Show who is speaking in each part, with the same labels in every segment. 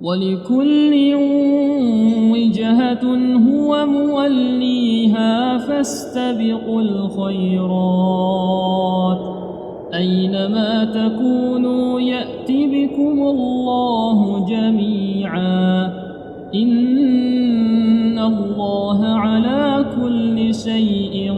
Speaker 1: ولكل وجهة هو موليها فاستبقوا الخيرات أينما تكونوا يأت بكم الله جميعا إن الله على كل شيء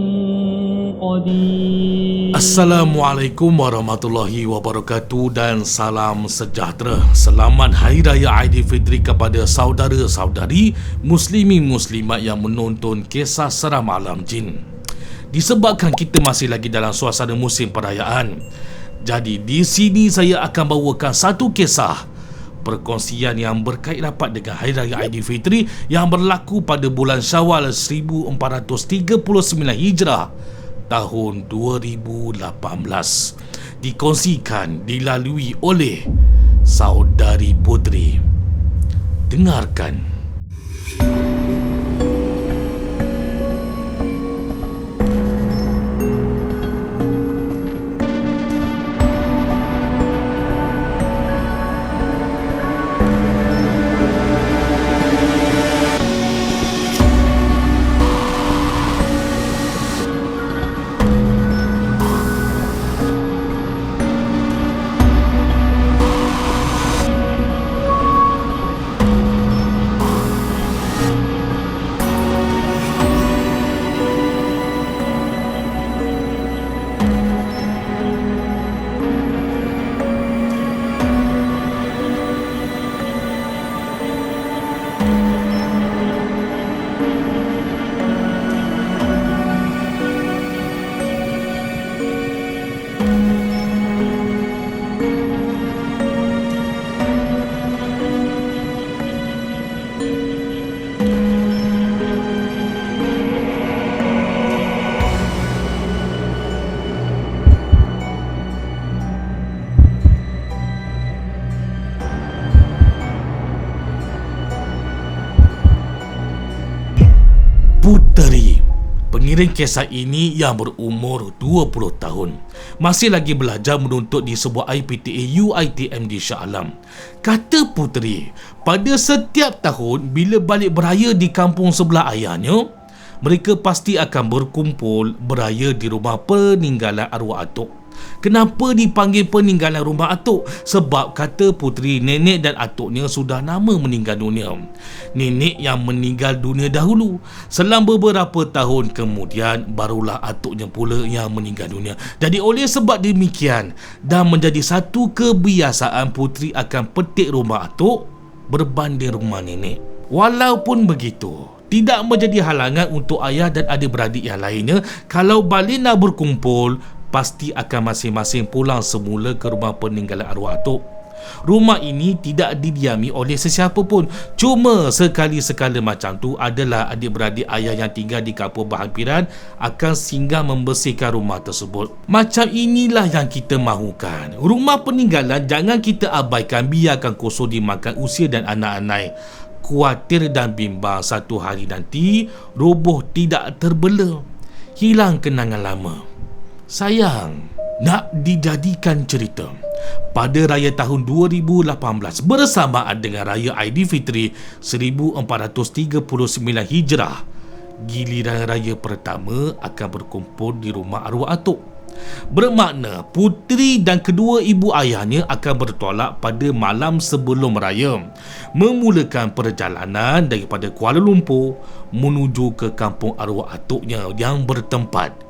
Speaker 1: قدير.
Speaker 2: Assalamualaikum warahmatullahi wabarakatuh dan salam sejahtera. Selamat Hari Raya Aidilfitri kepada saudara-saudari muslimin muslimat yang menonton kisah seram alam jin. Disebabkan kita masih lagi dalam suasana musim perayaan, jadi di sini saya akan bawakan satu kisah perkongsian yang berkait rapat dengan Hari Raya Aidilfitri yang berlaku pada bulan Syawal 1439 Hijrah tahun 2018, dikongsikan dilalui oleh saudari Putri. Dengarkan. Puteri, pengiring kisah ini yang berumur 20 tahun, masih lagi belajar menuntut di sebuah IPTA UiTM di Shah Alam. Kata Puteri, pada setiap tahun bila balik beraya di kampung sebelah ayahnya, mereka pasti akan berkumpul beraya di rumah peninggalan arwah atuk. Kenapa dipanggil peninggalan rumah atuk? Sebab kata Puteri, nenek dan atuknya sudah lama meninggal dunia. Nenek yang meninggal dunia dahulu, selang beberapa tahun kemudian barulah atuknya pula yang meninggal dunia. Jadi oleh sebab demikian, dan menjadi satu kebiasaan, Puteri akan petik rumah atuk berbanding rumah nenek. Walaupun begitu, tidak menjadi halangan untuk ayah dan adik-beradik yang lainnya. Kalau balik nak berkumpul, pasti akan masing-masing pulang semula ke rumah peninggalan arwah atuk. Rumah ini tidak didiami oleh sesiapa pun. Cuma sekali-sekala macam tu adalah adik-beradik ayah yang tinggal di kampung berhampiran akan singgah membersihkan rumah tersebut. Macam inilah yang kita mahukan. Rumah peninggalan jangan kita abaikan, biarkan kosong dimakan usia dan anak-anak. Khawatir dan bimbang satu hari nanti roboh tidak terbela, hilang kenangan lama. Sayang, nak dijadikan cerita, pada raya tahun 2018 bersamaan dengan raya Aidilfitri 1439 Hijrah, giliran raya pertama akan berkumpul di rumah arwah atuk. Bermakna Puteri dan kedua ibu ayahnya akan bertolak pada malam sebelum raya, memulakan perjalanan daripada Kuala Lumpur menuju ke kampung arwah atuknya yang bertempat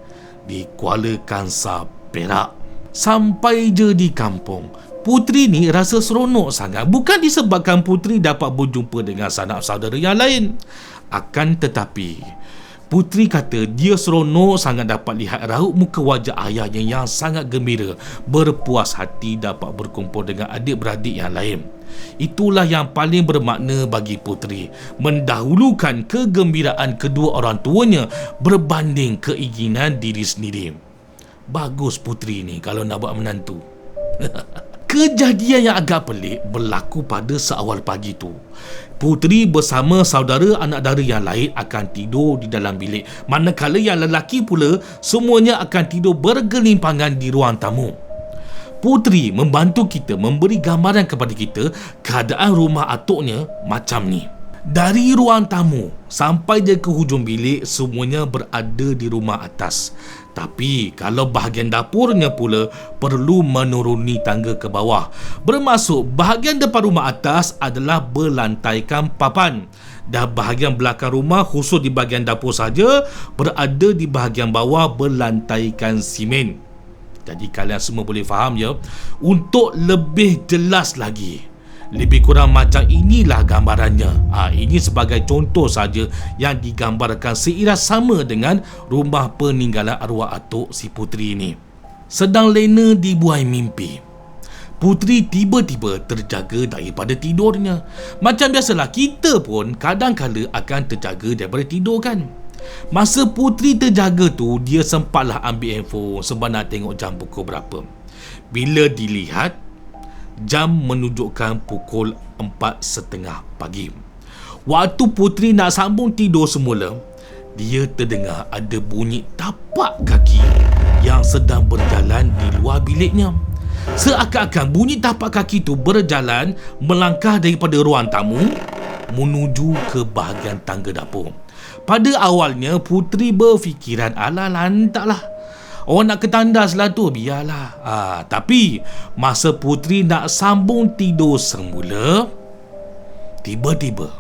Speaker 2: di Kuala Kangsar, Perak. Sampai je di kampung, Puteri ni rasa seronok sangat. Bukan disebabkan Puteri dapat berjumpa dengan sanak saudara yang lain, akan tetapi Puteri kata dia seronok sangat dapat lihat raut muka wajah ayahnya yang sangat gembira, berpuas hati dapat berkumpul dengan adik-beradik yang lain. Itulah yang paling bermakna bagi Puteri, mendahulukan kegembiraan kedua orang tuanya berbanding keinginan diri sendiri. Bagus Puteri ni kalau nak buat menantu. Kejadian yang agak pelik berlaku pada seawal pagi tu. Puteri bersama saudara anak dara yang lain akan tidur di dalam bilik, manakala yang lelaki pula semuanya akan tidur bergelimpangan di ruang tamu. Puteri membantu kita, memberi gambaran kepada kita keadaan rumah atuknya macam ni. Dari ruang tamu sampai dia ke hujung bilik, semuanya berada di rumah atas. Tapi kalau bahagian dapurnya pula perlu menuruni tangga ke bawah. Bermaksud bahagian depan rumah atas adalah berlantaikan papan, dan bahagian belakang rumah khusus di bahagian dapur saja berada di bahagian bawah berlantaikan simen. Jadi kalian semua boleh faham ya. Untuk lebih jelas lagi, lebih kurang macam inilah gambarannya. Ini sebagai contoh saja yang digambarkan seiras sama dengan rumah peninggalan arwah atuk si Puteri ini. Sedang lena dibuai mimpi, Puteri tiba-tiba terjaga daripada tidurnya. Macam biasalah, kita pun kadang-kadang akan terjaga daripada tidur kan. Masa Puteri terjaga tu, dia sempatlah ambil handphone sebab nak tengok jam pukul berapa. Bila dilihat, jam menunjukkan pukul 4.30 pagi. Waktu Puteri nak sambung tidur semula, dia terdengar ada bunyi tapak kaki yang sedang berjalan di luar biliknya. Seakan-akan bunyi tapak kaki tu berjalan melangkah daripada ruang tamu menuju ke bahagian tangga dapur. Pada awalnya Puteri berfikiran, alah lantaklah, orang nak ketandas lah tu, biarlah. Tapi masa Puteri nak sambung tidur semula, tiba-tiba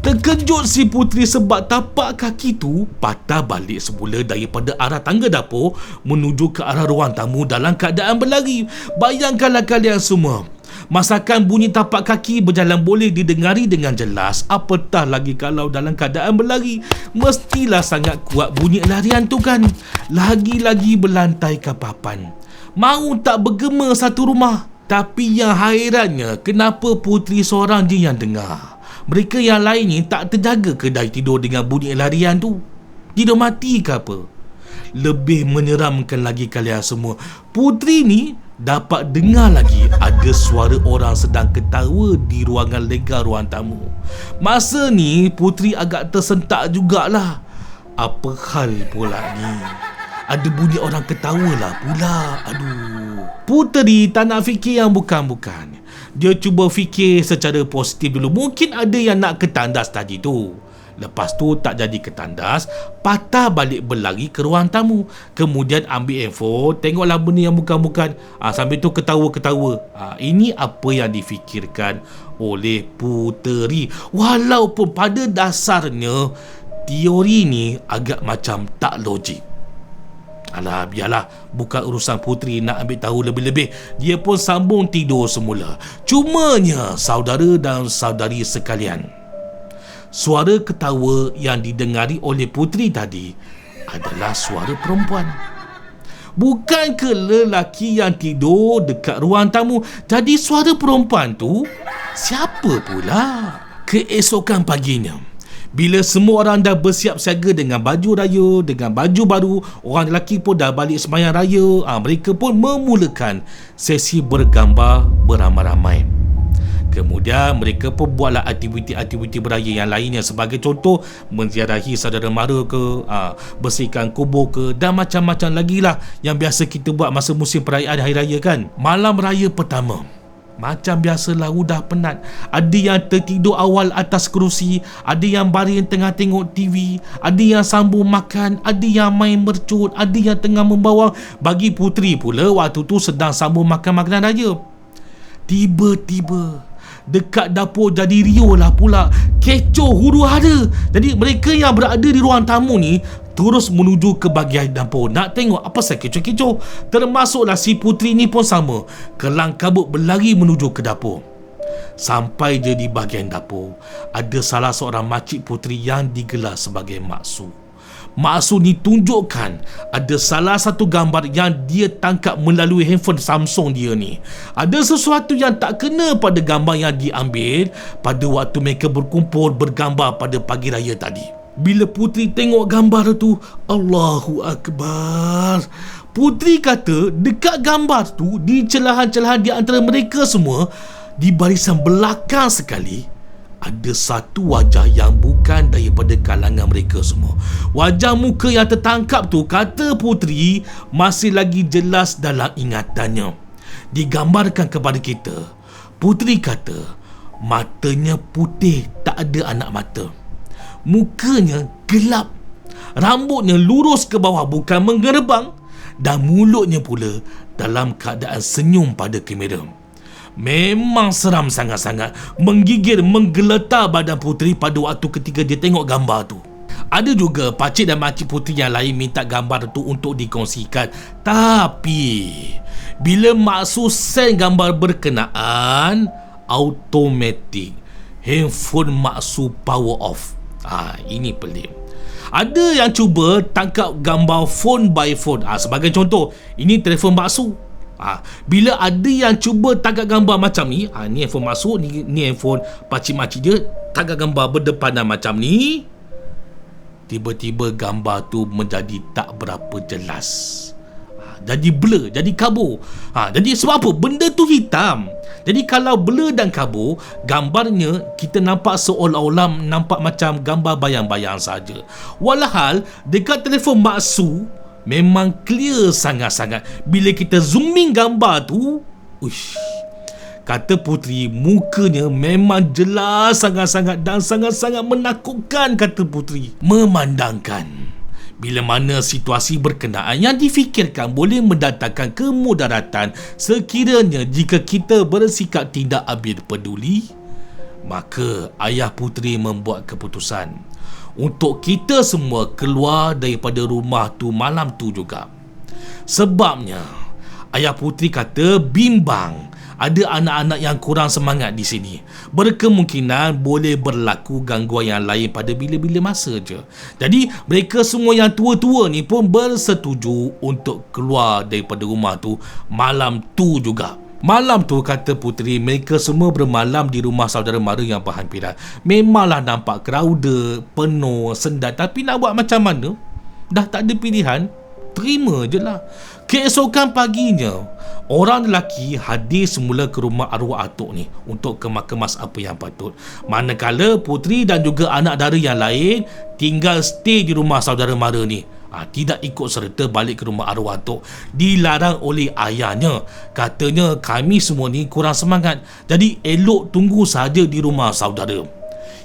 Speaker 2: terkejut si Puteri sebab tapak kaki tu patah balik semula daripada arah tangga dapur menuju ke arah ruang tamu dalam keadaan berlari. Bayangkanlah kalian semua, masakan bunyi tapak kaki berjalan boleh didengari dengan jelas, apatah lagi kalau dalam keadaan berlari. Mestilah sangat kuat bunyi larian tu kan. Lagi-lagi berlantaikan papan. Mau tak bergema satu rumah. Tapi yang hairannya, kenapa Puteri seorang je yang dengar? Mereka yang lain ni tak terjaga ke dari tidur dengan bunyi larian tu? Tidur mati ke apa? Lebih menyeramkan lagi kalian semua, Puteri ni dapat dengar lagi ada suara orang sedang ketawa di ruangan lega ruang tamu. Masa ni Puteri agak tersentak jugalah. Apa hal pula ni? Ada bunyi orang ketawa lah pula. Aduh. Puteri tak nak fikir yang bukan-bukan. Dia cuba fikir secara positif dulu. Mungkin ada yang nak ketandas tadi tu. Lepas tu tak jadi ketandas, patah balik berlari ke ruang tamu. Kemudian ambil handphone, tengoklah benda yang bukan-bukan. Sambil tu ketawa-ketawa. Ini apa yang difikirkan oleh Puteri. Walaupun pada dasarnya teori ni agak macam tak logik. Alah, biarlah, bukan urusan Puteri nak ambil tahu lebih-lebih. Dia pun sambung tidur semula. Cumanya saudara dan saudari sekalian, suara ketawa yang didengari oleh Puteri tadi adalah suara perempuan. Bukan ke lelaki yang tidur dekat ruang tamu. Jadi suara perempuan tu siapa pula? Keesokan paginya, bila semua orang dah bersiap siaga dengan baju raya, dengan baju baru, orang lelaki pun dah balik sembahyang raya, mereka pun memulakan sesi bergambar beramai-ramai. Kemudian mereka pun buatlah aktiviti-aktiviti beraya yang lainnya. Sebagai contoh, menziarahi saudara mara ke, bersihkan kubur ke, dan macam-macam lagi lah yang biasa kita buat masa musim perayaan hari raya kan. Malam raya pertama, macam biasalah, udah penat. Ada yang tertidur awal atas kerusi, ada yang baring tengah tengok TV, ada yang sambung makan, ada yang main mercut, ada yang tengah membawang. Bagi Puteri pula, waktu tu sedang sambung makan makanan raya. Tiba-tiba dekat dapur jadi riuh lah pula, kecoh huru hara. Jadi mereka yang berada di ruang tamu ni terus menuju ke bahagian dapur nak tengok apa pasal kecoh-kecoh. Termasuklah si Puteri ni pun sama, kelang kabut berlari menuju ke dapur. Sampai je di bahagian dapur, ada salah seorang makcik Puteri yang digelar sebagai Mak Su. Mak Su ni tunjukkan ada salah satu gambar yang dia tangkap melalui handphone Samsung dia ni. Ada sesuatu yang tak kena pada gambar yang diambil pada waktu mereka berkumpul bergambar pada pagi raya tadi. Bila Puteri tengok gambar tu, Allahu Akbar. Puteri kata dekat gambar tu, di celahan-celahan di antara mereka semua, di barisan belakang sekali, ada satu wajah yang bukan daripada kalangan mereka semua. Wajah muka yang tertangkap tu, kata Puteri, masih lagi jelas dalam ingatannya. Digambarkan kepada kita, Puteri kata matanya putih, tak ada anak mata. Mukanya gelap, rambutnya lurus ke bawah bukan menggerbang, dan mulutnya pula dalam keadaan senyum pada kamera. Memang seram sangat-sangat, menggigil, menggeletar badan Puteri pada waktu ketika dia tengok gambar tu. Ada juga pakcik dan makcik Puteri yang lain minta gambar tu untuk dikongsikan. Tapi bila Mak Su send gambar berkenaan, automatik handphone Mak Su power off. Ini pelik. Ada yang cuba tangkap gambar phone by phone. Sebagai contoh, ini telefon Mak Su. Bila ada yang cuba tangkap gambar macam ni, ni handphone Mak Su, ni handphone pakcik-makcik dia, tangkap gambar berdepanan macam ni, tiba-tiba gambar tu menjadi tak berapa jelas. Jadi blur, jadi kabur. Jadi sebab apa? Benda tu hitam. Jadi kalau blur dan kabur, gambarnya kita nampak seolah-olah nampak macam gambar bayang-bayang saja. Walhal dekat telefon Mak Su memang clear sangat-sangat. Bila kita zooming gambar tu, kata Puteri, mukanya memang jelas sangat-sangat dan sangat-sangat menakutkan, kata Puteri. Memandangkan bila mana situasi berkenaan yang difikirkan boleh mendatangkan kemudaratan sekiranya jika kita bersikap tidak ambil peduli, maka ayah Puteri membuat keputusan untuk kita semua keluar daripada rumah tu malam tu juga. Sebabnya ayah Puteri kata bimbang ada anak-anak yang kurang semangat di sini. Berkemungkinan boleh berlaku gangguan yang lain pada bila-bila masa je. Jadi mereka semua yang tua-tua ni pun bersetuju untuk keluar daripada rumah tu malam tu juga. Malam tu, kata Puteri, mereka semua bermalam di rumah saudara mara yang berhampiran. Memanglah nampak crowded, penuh, sendat, tapi nak buat macam mana? Dah tak ada pilihan, terima je lah. Keesokan paginya, orang lelaki hadir semula ke rumah arwah atuk ni untuk kemas-kemas apa yang patut. Manakala Puteri dan juga anak dara yang lain tinggal stay di rumah saudara mara ni. Tidak ikut serta balik ke rumah arwah atuk. Dilarang oleh ayahnya. Katanya kami semua ni kurang semangat, jadi elok tunggu saja di rumah saudara.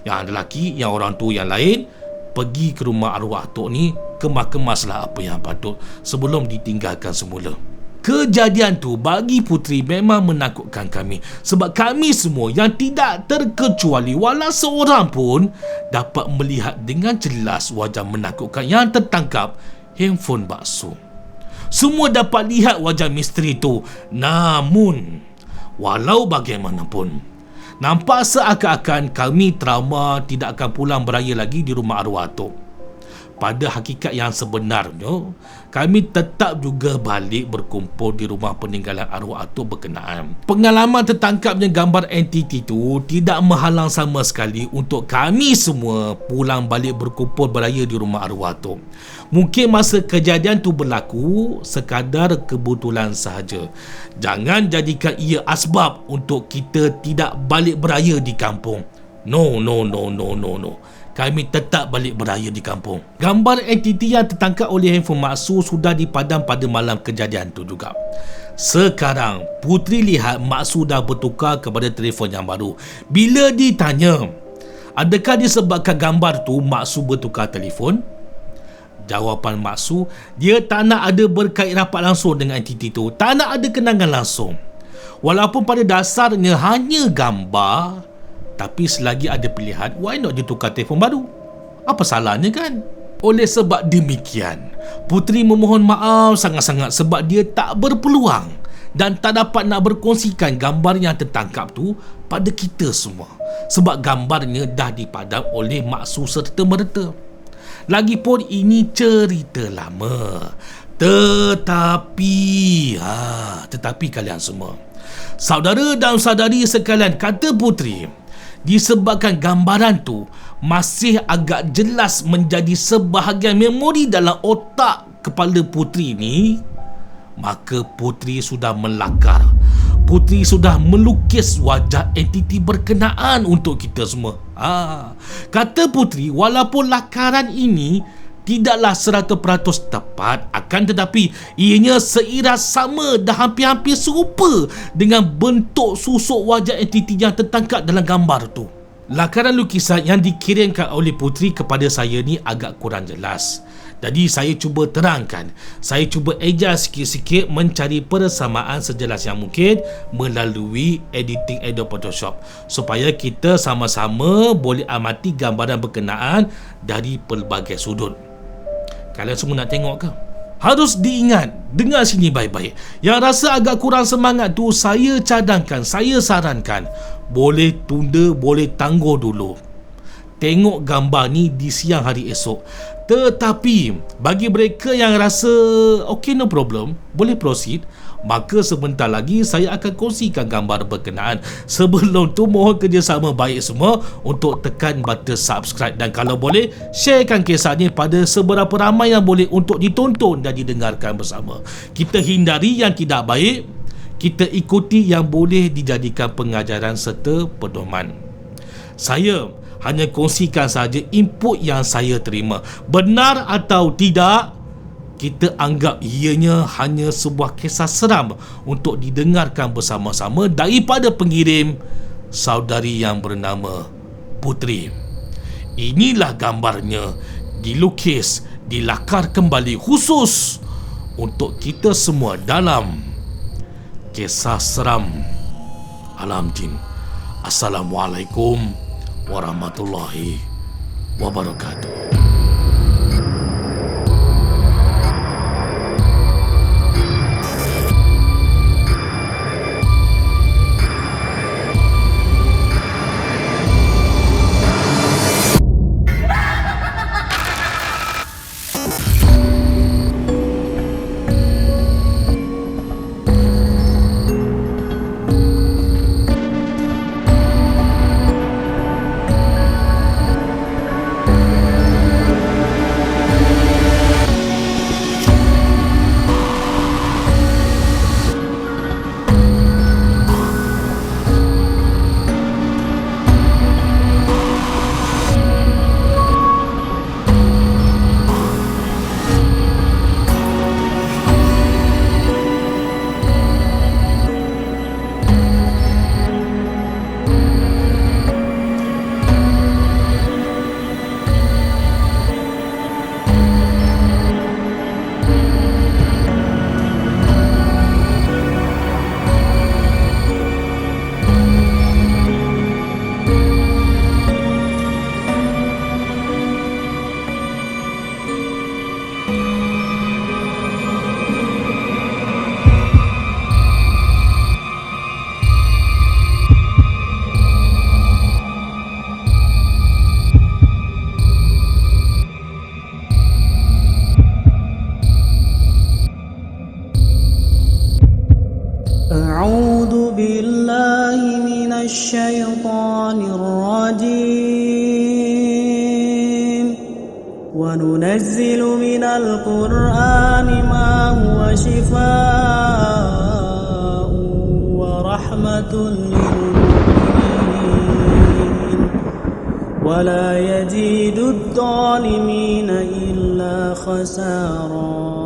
Speaker 2: Yang lelaki, yang orang tua yang lain pergi ke rumah arwah atuk ni, kemas-kemaslah apa yang patut sebelum ditinggalkan semula. Kejadian tu bagi Puteri memang menakutkan kami, sebab kami semua yang tidak terkecuali walau seorang pun dapat melihat dengan jelas wajah menakutkan yang tertangkap handphone Mak Su. Semua dapat lihat wajah misteri tu. Namun walau bagaimanapun, nampak seakan-akan kami trauma tidak akan pulang beraya lagi di rumah arwah atuk. Pada hakikat yang sebenarnya, kami tetap juga balik berkumpul di rumah peninggalan arwah atuk berkenaan. Pengalaman tertangkapnya gambar entiti itu tidak menghalang sama sekali untuk kami semua pulang balik berkumpul beraya di rumah arwah atuk. Mungkin masa kejadian tu berlaku sekadar kebetulan sahaja. Jangan jadikan ia asbab untuk kita tidak balik beraya di kampung. No. Kami tetap balik beraya di kampung. Gambar entiti yang tertangkap oleh handphone Mak Su sudah dipadam pada malam kejadian tu juga. Sekarang Puteri lihat Mak Su dah bertukar kepada telefon yang baru. Bila ditanya adakah disebabkan gambar tu Mak Su bertukar telefon, jawapan Mak Su, dia tak nak ada berkait rapat langsung dengan entiti tu, tak nak ada kenangan langsung. Walaupun pada dasarnya hanya gambar, tapi selagi ada pilihan, why not dia tukar telefon baru? Apa salahnya kan? Oleh sebab demikian, Puteri memohon maaf sangat-sangat sebab dia tak berpeluang dan tak dapat nak berkongsikan gambar yang tertangkap tu pada kita semua, sebab gambarnya dah dipadam oleh Mak Su serta merta. Lagipun ini cerita lama. Tetapi kalian semua, saudara dan saudari sekalian, kata Puteri, disebabkan gambaran tu masih agak jelas menjadi sebahagian memori dalam otak kepala Puteri ni, maka Puteri sudah melakar Puteri sudah melukis wajah entiti berkenaan untuk kita semua. Kata Puteri, walaupun lakaran ini tidaklah 100% tepat, akan tetapi ianya seiras sama dan hampir-hampir serupa dengan bentuk susuk wajah entiti yang tertangkap dalam gambar tu. Lakaran lukisan yang dikirimkan oleh Puteri kepada saya ni agak kurang jelas. Jadi saya cuba terangkan, saya cuba adjust sikit-sikit, mencari persamaan sejelas yang mungkin melalui editing Adobe Photoshop, supaya kita sama-sama boleh amati gambaran berkenaan dari pelbagai sudut. Kalian semua nak tengok ke? Harus diingat, dengar sini baik-baik. Yang rasa agak kurang semangat tu, saya cadangkan, saya sarankan, boleh tunda, boleh tangguh dulu. Tengok gambar ni di siang hari esok. Tetapi bagi mereka yang rasa okay, no problem, boleh proceed, maka sebentar lagi saya akan kongsikan gambar berkenaan. Sebelum tu mohon kerjasama baik semua untuk tekan button subscribe, dan kalau boleh sharekan kisah ni pada seberapa ramai yang boleh untuk ditonton dan didengarkan bersama. Kita hindari yang tidak baik, kita ikuti yang boleh dijadikan pengajaran serta pedoman. Saya hanya kongsikan saja input yang saya terima. Benar atau tidak, kita anggap ianya hanya sebuah kisah seram untuk didengarkan bersama-sama daripada pengirim, saudari yang bernama Puteri. Inilah gambarnya, dilukis, dilakar kembali khusus untuk kita semua dalam kisah seram alam jin. Assalamualaikum warahmatullahi wabarakatuh.
Speaker 3: أعوذ بالله من الشيطان الرجيم وننزل من القرآن ما هو شفاء ورحمة للمؤمنين ولا يزيد الظالمين إلا خسارا.